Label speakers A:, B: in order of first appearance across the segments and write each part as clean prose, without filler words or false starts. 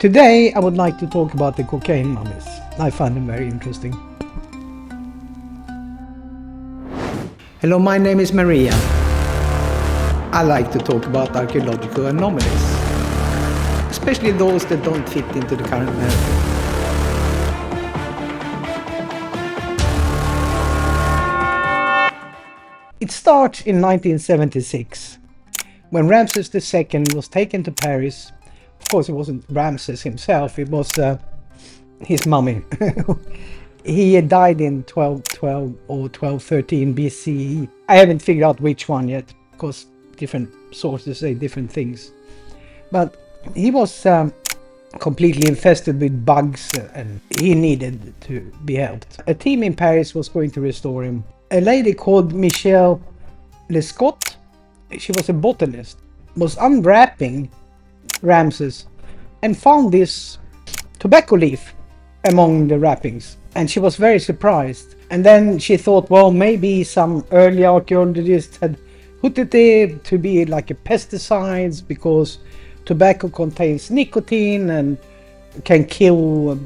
A: Today I would like to talk about the cocaine mummies. I find them very interesting. Hello, my name is Maria. I like to talk about archaeological anomalies, especially those that don't fit into the current narrative. It starts in 1976, when Ramses II was taken to Paris. Of course, it wasn't Ramses himself, it was his mummy. He had died in 1212 or 1213 BCE. I haven't figured out which one yet, because different sources say different things. But he was completely infested with bugs and he needed to be helped. A team in Paris was going to restore him. A lady called Michelle Lescott, she was a botanist, was unwrapping Ramses and found this tobacco leaf among the wrappings, and she was very surprised. And then she thought, well, maybe some early archaeologists had put it there to be like a pesticides, because tobacco contains nicotine and can kill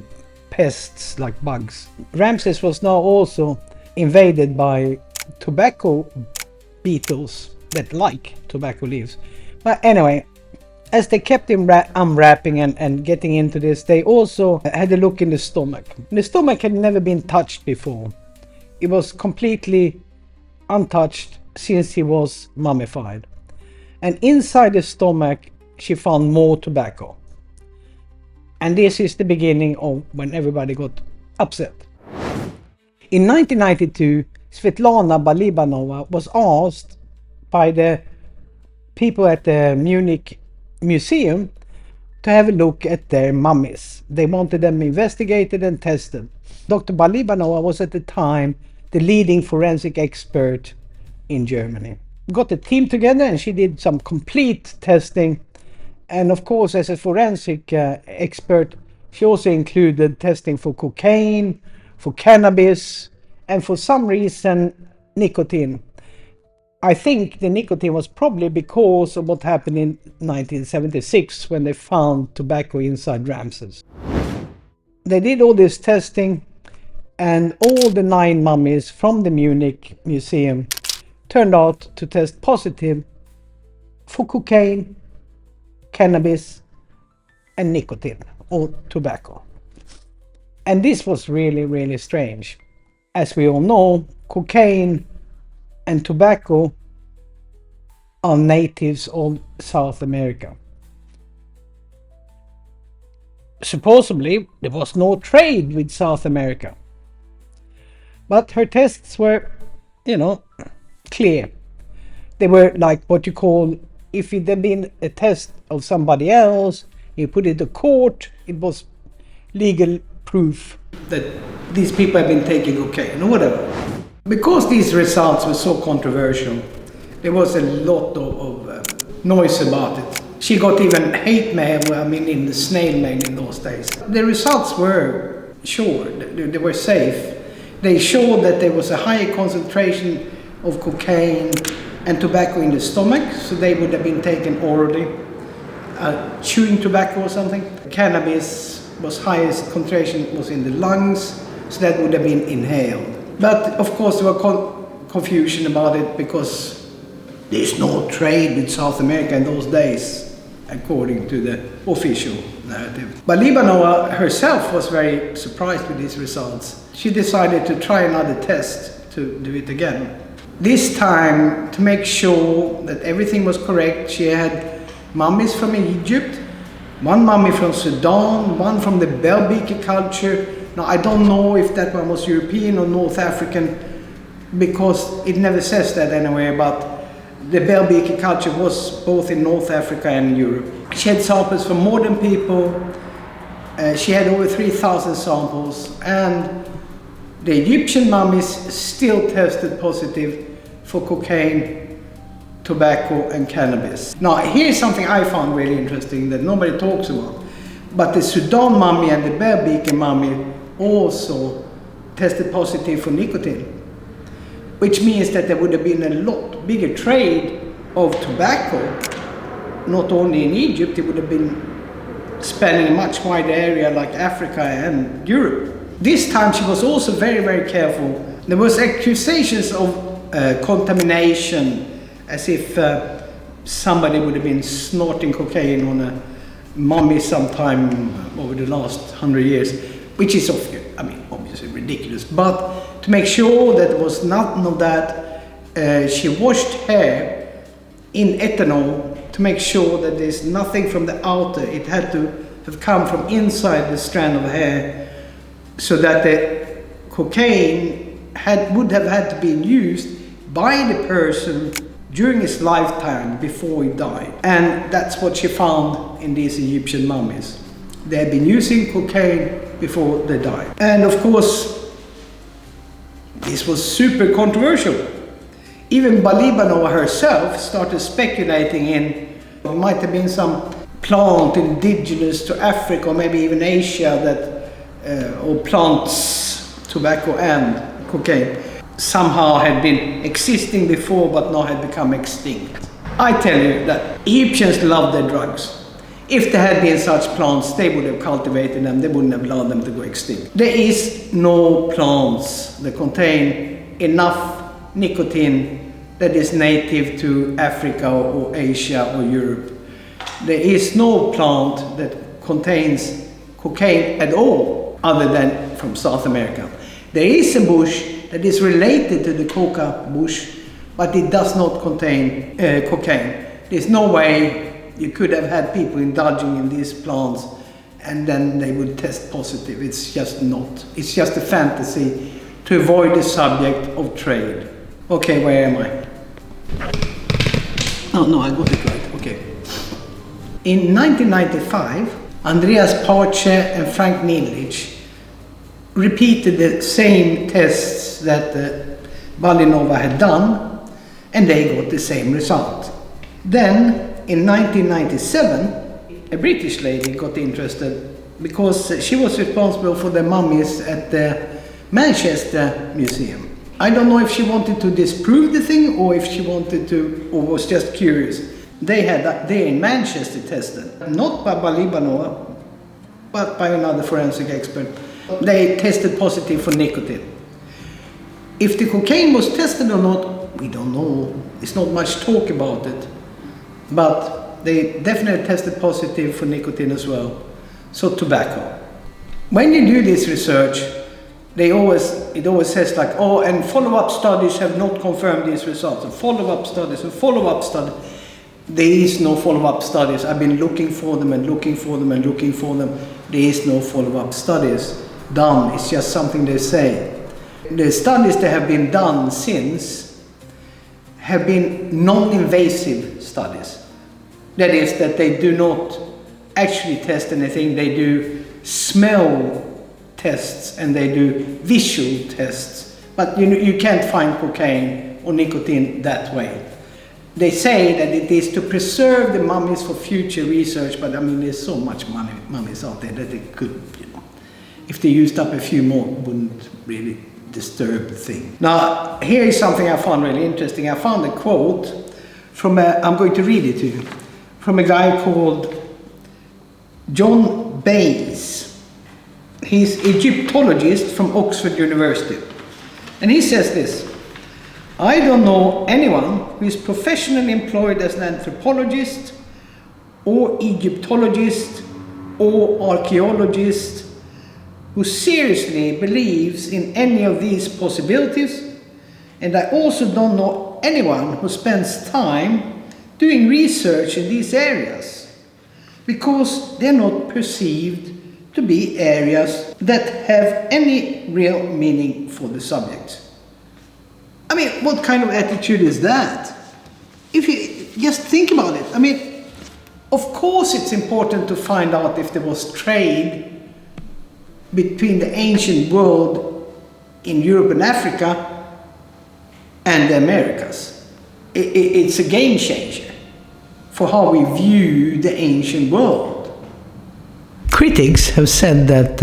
A: pests like bugs. Ramses was now also invaded by tobacco beetles that like tobacco leaves. But anyway, as they kept him unwrapping and getting into this, they also had a look in the stomach. The stomach had never been touched before. It was completely untouched since he was mummified. And inside the stomach, she found more tobacco. And this is the beginning of when everybody got upset. In 1992, Svetlana Balibanova was asked by the people at the Munich Museum to have a look at their mummies. They wanted them investigated and tested. Dr. Balibanova was at the time the leading forensic expert in Germany. Got a team together and she did some complete testing. And of course, as a forensic expert, she also included testing for cocaine, for cannabis, and for some reason, nicotine. I think the nicotine was probably because of what happened in 1976 when they found tobacco inside Ramses. They did all this testing, and all the 9 mummies from the Munich Museum turned out to test positive for cocaine, cannabis, and nicotine, or tobacco. And this was really, really strange. As we all know, cocaine and tobacco are natives of South America. Supposedly, there was no trade with South America. But her tests were, clear. They were like what you call, if it had been a test of somebody else, you put it to court, it was legal proof that these people have been taking cocaine or whatever. Because these results were so controversial, there was a lot of noise about it. She got even hate mail, in the snail mail in those days. The results were sure, they were safe. They showed that there was a higher concentration of cocaine and tobacco in the stomach, so they would have been taken orally. Chewing tobacco or something. Cannabis was highest concentration was in the lungs, so that would have been inhaled. But of course there was confusion about it because there's no trade with South America in those days, according to the official narrative. But Balibanova herself was very surprised with these results. She decided to try another test to do it again. This time, to make sure that everything was correct, she had mummies from Egypt, one mummy from Sudan, one from the Belbeke culture. Now, I don't know if that one was European or North African, because it never says that anywhere, but the Belbeke culture was both in North Africa and Europe. She had samples from modern people. She had over 3,000 samples, and the Egyptian mummies still tested positive for cocaine, tobacco, and cannabis. Now, here's something I found really interesting that nobody talks about. But the Sudan mummy and the Belbeke mummy also tested positive for nicotine, which means that there would have been a lot bigger trade of tobacco, not only in Egypt, it would have been spanning a much wider area like Africa and Europe. This time she was also very, very careful. There was accusations of contamination, as if somebody would have been snorting cocaine on a mummy sometime over the last 100 years, which is obviously ridiculous. But to make sure that there was nothing of that, she washed hair in ethanol to make sure that there's nothing from the outer. It had to have come from inside the strand of hair, so that the cocaine would have had to be used by the person during his lifetime before he died. And that's what she found in these Egyptian mummies. They had been using cocaine before they died. And of course, this was super controversial. Even Balibanova herself started speculating in it might have been some plant indigenous to Africa or maybe even Asia that, or plants, tobacco and cocaine, somehow had been existing before but now had become extinct. I tell you that Egyptians love their drugs. If there had been such plants, they would have cultivated them, they wouldn't have allowed them to go extinct. There is no plants that contain enough nicotine that is native to Africa or Asia or Europe. There is no plant that contains cocaine at all other than from South America. There is a bush that is related to the coca bush, but it does not contain cocaine. There's no way you could have had people indulging in these plants and then they would test positive. It's just not. It's just a fantasy to avoid the subject of trade. Okay, where am I? Oh, no, I got it right. Okay. In 1995, Andreas Parche and Frank Nilich repeated the same tests that Balinova had done, and they got the same result. Then, in 1997, a British lady got interested because she was responsible for the mummies at the Manchester Museum. I don't know if she wanted to disprove the thing or if she wanted to, or was just curious. They had that there in Manchester tested, not by Balibanova, but by another forensic expert. They tested positive for nicotine. If the cocaine was tested or not, we don't know. There's not much talk about it. But they definitely tested positive for nicotine as well. So tobacco. When you do this research, it always says like, oh, and follow-up studies have not confirmed these results. And follow-up studies and follow-up studies. There is no follow-up studies. I've been looking for them and looking for them and looking for them. There is no follow-up studies done. It's just something they say. The studies that have been done since have been non-invasive studies. That is, that they do not actually test anything. They do smell tests and they do visual tests. But you can't find cocaine or nicotine that way. They say that it is to preserve the mummies for future research, but I mean, there's so much mummies out there that they could, if they used up a few more, wouldn't really disturb the thing. Now, here is something I found really interesting. I found a quote from I'm going to read it to you, from a guy called John Bayes. He's Egyptologist from Oxford University. And he says this: I don't know anyone who is professionally employed as an anthropologist or Egyptologist or archaeologist who seriously believes in any of these possibilities, and I also don't know anyone who spends time doing research in these areas, because they're not perceived to be areas that have any real meaning for the subject. I mean, what kind of attitude is that? If you just think about it, I mean, of course it's important to find out if there was trade between the ancient world in Europe and Africa and the Americas. It's a game changer for how we view the ancient world. Critics have said that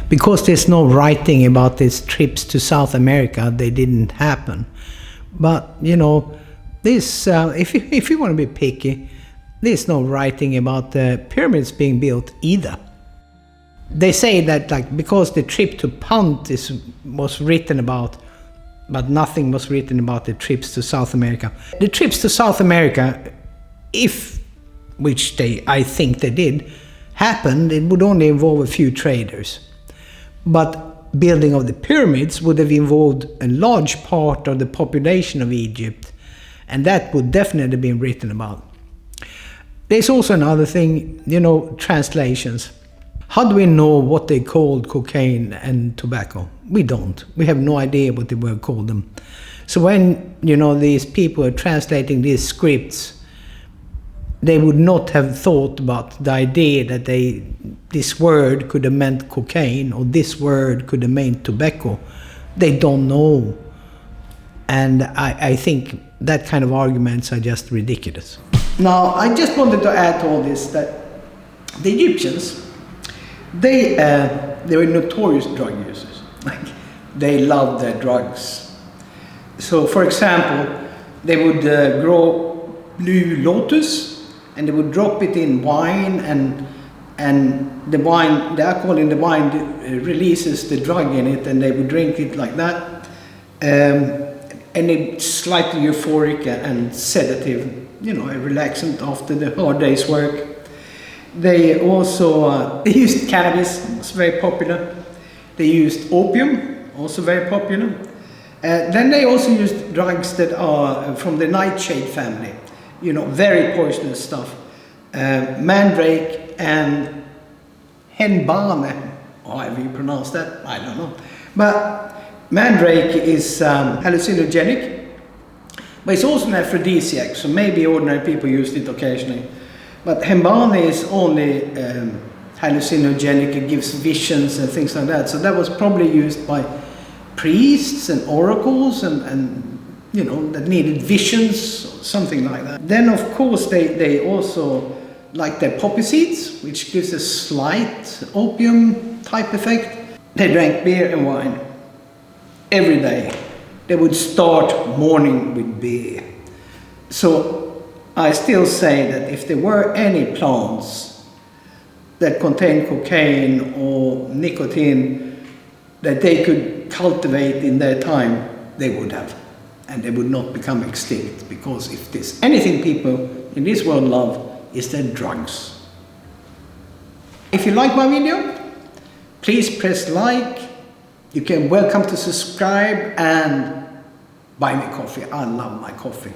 A: because there's no writing about these trips to South America, they didn't happen. But, this, if you want to be picky, there's no writing about the pyramids being built either. They say that like because the trip to Punt was written about, but nothing was written about the trips to South America. The trips to South America, which I think they did, happened, it would only involve a few traders. But building of the pyramids would have involved a large part of the population of Egypt, and that would definitely have been written about. There's also another thing, translations. How do we know what they called cocaine and tobacco? We don't. We have no idea what they were called them. So when, these people are translating these scripts, they would not have thought about the idea that this word could have meant cocaine or this word could have meant tobacco. They don't know. And I think that kind of arguments are just ridiculous. Now, I just wanted to add to all this that the Egyptians, they were notorious drug users. They loved their drugs. So, for example, they would grow blue lotus and they would drop it in wine, and the alcohol in the wine releases the drug in it, and they would drink it like that. And it's slightly euphoric and sedative, a relaxant after the hard day's work. They also they used cannabis, it's very popular. They used opium, also very popular. Then they also used drugs that are from the nightshade family, very poisonous stuff. Mandrake and henbane, however you pronounce that, I don't know. But Mandrake is hallucinogenic, but it's also an aphrodisiac, so maybe ordinary people used it occasionally. But henbane is only hallucinogenic, it gives visions and things like that. So that was probably used by priests and oracles and that needed visions, something like that. Then of course they also like their poppy seeds, which gives a slight opium type effect. They drank beer and wine every day. They would start morning with beer. So I still say that if there were any plants that contain cocaine or nicotine that they could cultivate in their time, they would have. And they would not become extinct, because if there's anything people in this world love, is their drugs. If you like my video, please press like. You can welcome to subscribe and buy me coffee. I love my coffee.